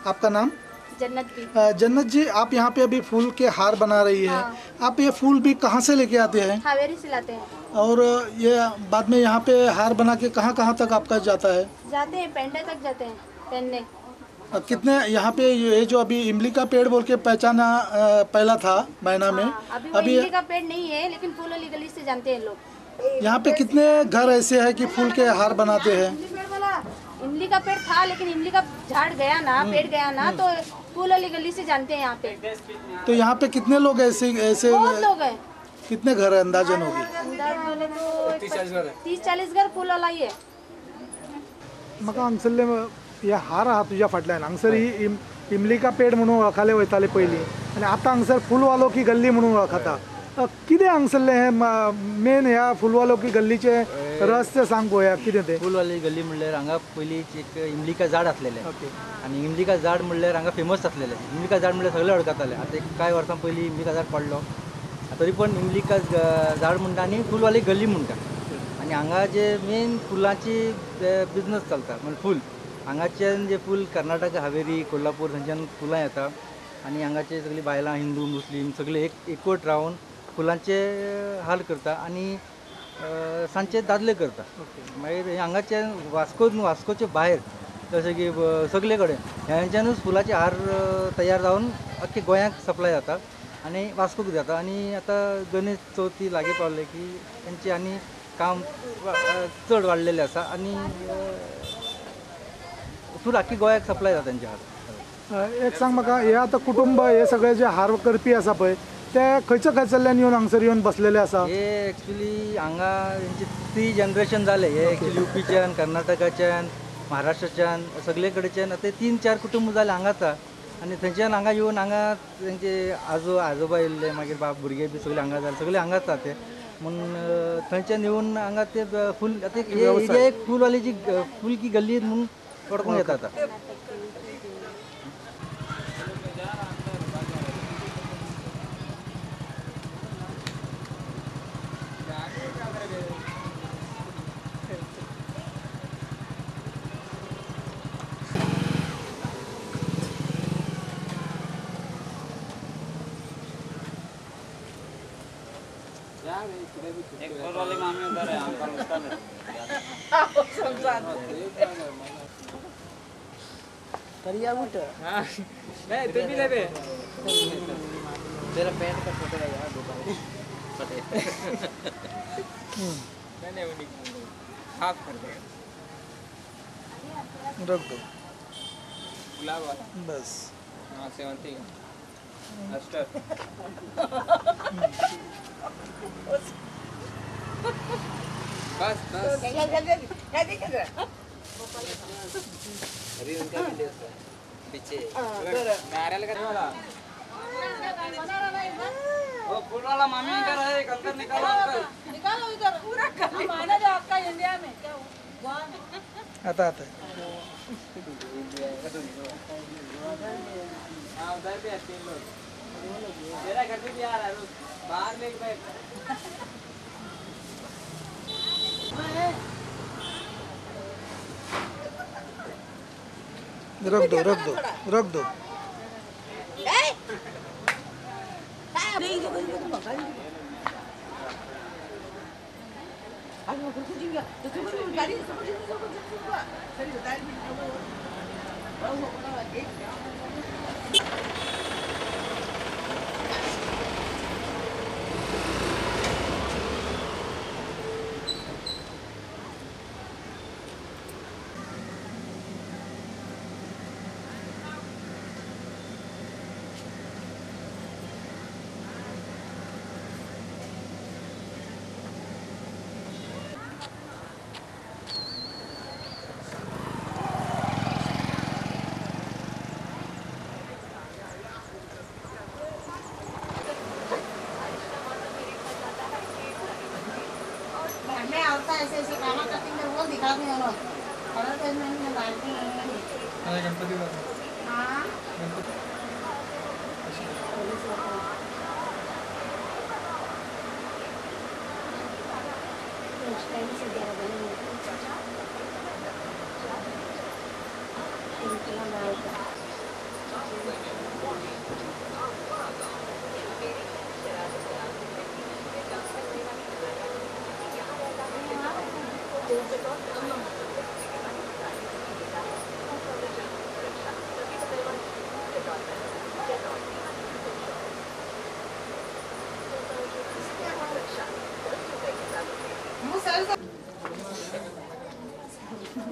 आपका नाम? जन्नत भी। जन्नत जी, आप यहाँ पे अभी फूल के हार बना रही है। हाँ। आप ये फूल भी कहाँ से लेके आते हैं? हावेरी से लाते हैं। और ये बाद में यहाँ पे हार बना के कहाँ कहाँ तक आपका जाता है? जाते हैं पेंडे तक जाते हैं पहनने। कितने यहाँ पे ये जो अभी इमली का पेड़ बोल के पहचाना पहला था मैना में, हाँ, अभी वो इमली का पेड़ नहीं है, लेकिन फूल वाली गली से जानते हैं लोग। यहाँ पे कितने घर ऐसे हैं कि फूल के हार बनाते हैं? इमली का पेड़ था, लेकिन इमली का झाड़ गया ना, पेड़ गया ना, तो फूल वाली गली से जानते हैं यहाँ पे। तो यहाँ पे कितने लोग ऐसे ऐसे बहुत लोग हैं। कितने घर है अंदाजन होगी? अंदाज बोले तो 30-40 घर फूल वाला ही है। म्हाका हांगसरले हे हार आहा तुझ्या फाटल्यान हांगसर ही इमली का पेड म्हणून वळखाले वयताले पयलीं, आनी आतां हांगसर फुलवालो की गल्ली म्हणून वळखता. कितें हांगसरले हे मेन ह्या फुलवालो की गल्लीचे रहस्य सांग पळोवया कितें तें? फुलवाली गल्ली म्हणल्यार हांगा पयलीं एक इमलिका झाड आसलेलें. ओके. आनी इमलिका झाड म्हणल्यार हांगा फेमस आसलेलें. इमलिका झाड म्हणल्यार सगळे वळखताले. आतां एक कांय वर्सां पयलीं इमलिका झाड पडलो, तरी पण इमलिका झाड म्हणटा आनी फुलवाली गल्ली म्हणटा. आनी हांगा जे मेन फुलांची बिजनस चलता म्हणजे फूल. हांगाच्यान जे फूल कर्नाटक, हावेरी, कोल्हापूर थंयच्यान फुलां येता आनी हांगाचे सगळीं बायलां हिंदू मुस्लीम सगळे एकवट रावन फुलांचे हाल करता आनी सांजचे दादले करता. मागीर हांगाचे वास्कोचे भायर जशें की सगळे कडेन ह्यांच्यानूच फुलांचे हार तयार जावन अख्खे गोंयाक सप्लाय जाता आनी वास्कोक जाता. आनी आतां गणेश चवथी लागीं पावले की तेंचे आनी काम चड वाडलेलें आसा आनी फूल आख्खी गोंयाक सप्लाय जाता तेंचे हार. एक सांग म्हाका, हे आतां कुटुंब हे सगळे जे हार करपी आसा पळय ते खंयच्या खंयसरल्यान येवन हांगसर येवन बसलेले आसा? हे एक्चुली हांगा हेंचे 3 जनरेशन जाले. हे एक्चुली युपीच्यान, कर्नाटकाच्यान, महाराष्ट्राच्यान सगळे कडेच्यान आतां 3-4 कुटुंब जाले हांगाचा आनी थंयच्यान हांगा येवन हांगा तेंचे आजोबा येयल्ले, मागीर भुरगे बी सगळे हांगा जाले, सगळे हांगाच ते म्हणून थंयच्यान येवन हांगा ते फूल आतां हे एक फूलवाली जी फूल की गल्ली म्हणून ओळखूंक येता आतां. एक फुलवाली मामी उधर है, अंकल उसका करिया उठ हाँ नहीं तू भी ले बे तेरा पैंट का फोटो है यार दुकान फटे नहीं उन्हीं हाफ कर देगा रख दो गुलाब वाला बस. हाँ सेवंती अस्टर बस बस अभी उनका भी ले पीछे नारियल का वाला वो फूल वाला मामी इधर है, अंदर निकालो अंकल. निकालो इधर पूरा कर माना जो आपका इंडिया में क्या हुआ आता आता हाँ उधर भी है 3 लोग. मेरा घर पे भी आ रहा है, रुक बाहर लेके बैठ. रख दो रख दो रख दो. मैं आता ऐसे ऐसे काम करती मैं वो दिखा दूँ यार और तो मैं डालती हूँ गणपती हाँ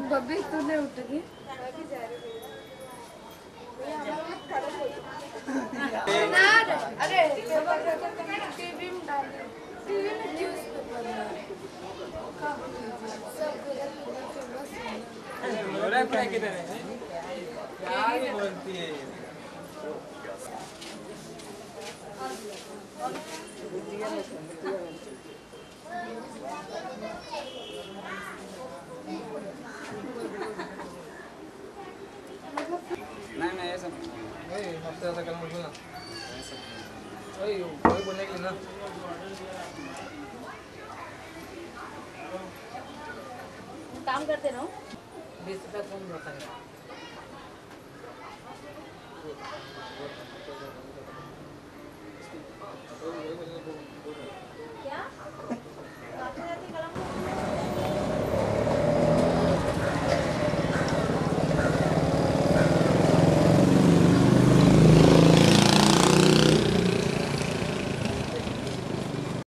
बब्बी तूने उठगी अरे टीवी में डाल टीवी में न्यूज़ नहीं ऐसा हफ्ते ज़्यादा कल मुझे ना वही बोलने के लिए ना काम करते रहो 20 रुपया कम होता है।